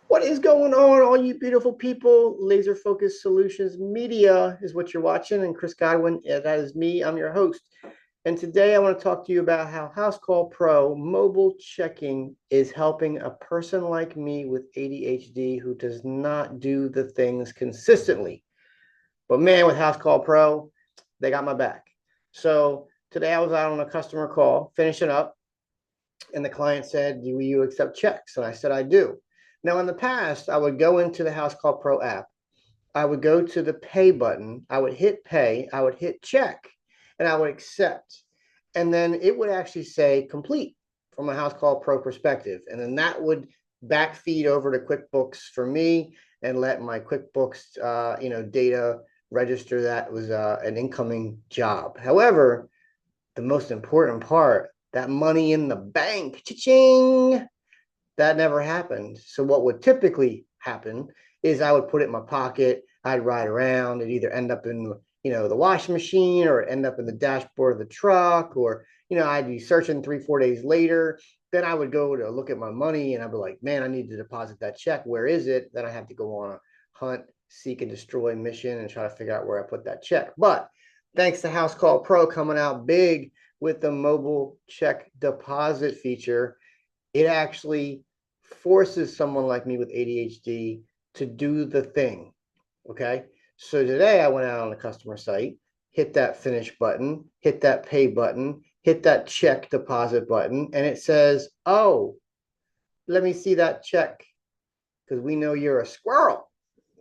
What is going on, all you beautiful people? Laser Focus Solutions Media is what you're watching, and Chris Godwin, that is me. I'm your host. And today I want to talk to you about how HouseCall Pro mobile checking is helping a person like me with ADHD who does not do the things consistently. But man, with HouseCall Pro, they got my back. So today I was out on a customer call, finishing up, and the client said, "Do you accept checks?" And I said, "I do." Now, in the past, I would go into the HouseCall Pro app. I would go to the pay button. I would hit pay. I would hit check, and I would accept. And then it would actually say complete from a HouseCall Pro perspective. And then that would backfeed over to QuickBooks for me and let my QuickBooks, data register that was an incoming job. However, the most important part, that money in the bank, cha-ching, that never happened. So what would typically happen is I would put it in my pocket, I'd ride around, it'd either end up in the washing machine or end up in the dashboard of the truck, or I'd be searching 3-4 days later. Then I would go to look at my money and I'd be like, man, I need to deposit that check. Where is it? Then I have to go on a hunt, seek, and destroy mission and try to figure out where I put that check. But thanks to HouseCall Pro coming out big with the mobile check deposit feature, it actually forces someone like me with ADHD to do the thing. Okay. So today I went out on the customer site, hit that finish button, hit that pay button, hit that check deposit button, and it says, "Oh, let me see that check because we know you're a squirrel.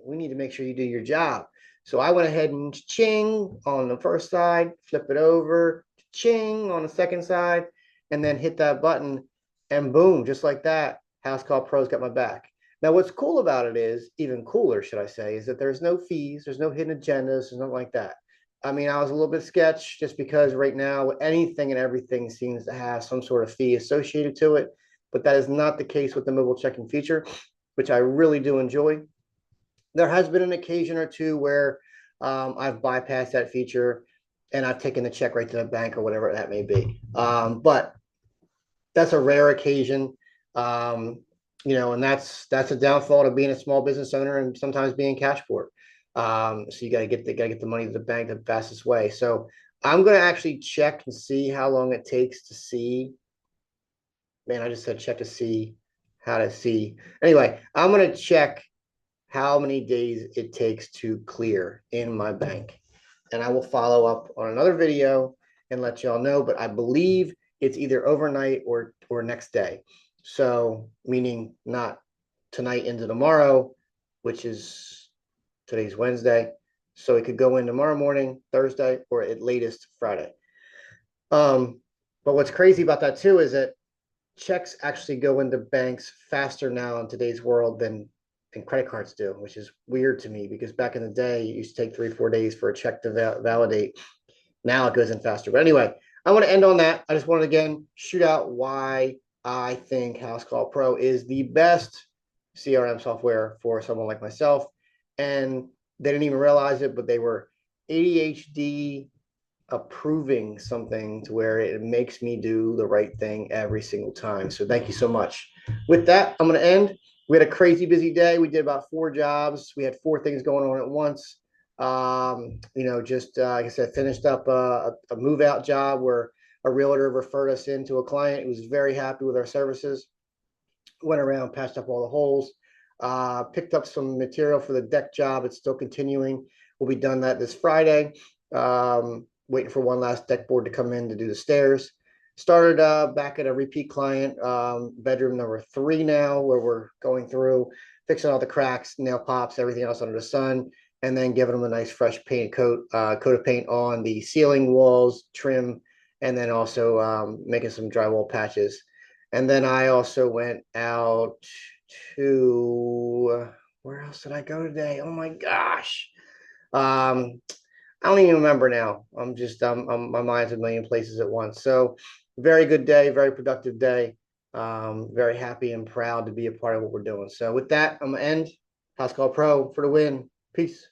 We need to make sure you do your job." So I went ahead and ching on the first side, flip it over, ching on the second side, and then hit that button, and boom, just like that, HouseCall Pro's got my back. Now, what's cool about it is, even cooler, should I say, is that there's no fees, there's no hidden agendas, there's nothing like that. I mean, I was a little bit sketched just because right now anything and everything seems to have some sort of fee associated to it, but that is not the case with the mobile checking feature, which I really do enjoy. There has been an occasion or two where I've bypassed that feature and I've taken the check right to the bank or whatever that may be. But that's a rare occasion. And that's a downfall of being a small business owner and sometimes being cash poor. So you got to get the money to the bank the fastest way. So I'm going to actually check and see how long it takes to see. Man, I just said check to see how to see. Anyway, I'm going to check how many days it takes to clear in my bank. And I will follow up on another video and let y'all know, but I believe it's either overnight or next day. So meaning not tonight into tomorrow, which is today's Wednesday. So it could go in tomorrow morning, Thursday, or at latest Friday. But what's crazy about that too is that checks actually go into banks faster now in today's world than credit cards do, which is weird to me because back in the day, it used to take 3-4 days for a check to validate. Now it goes in faster. But anyway, I want to end on that. I just wanted to again shoot out why I think HouseCall Pro is the best CRM software for someone like myself. And they didn't even realize it, but they were ADHD approving something to where it makes me do the right thing every single time. So thank you so much. With that, I'm going to end. We had a crazy busy day. We did about 4 jobs. We had 4 things going on at once. Like I said, finished up a move out job where a realtor referred us into a client who was very happy with our services. Went around, patched up all the holes, picked up some material for the deck job. It's still continuing. We'll be done that this Friday. Waiting for one last deck board to come in to do the stairs. Started back at a repeat client, bedroom number 3 now, where we're going through, fixing all the cracks, nail pops, everything else under the sun, and then giving them a nice fresh paint coat of paint on the ceiling, walls, trim, and then also making some drywall patches. And then I also went out to, where else did I go today? Oh my gosh. I don't even remember now. My mind's a million places at once. So very good day, very productive day. Very happy and proud to be a part of what we're doing. So with that, I'm gonna end. HouseCall Pro for the win. Peace.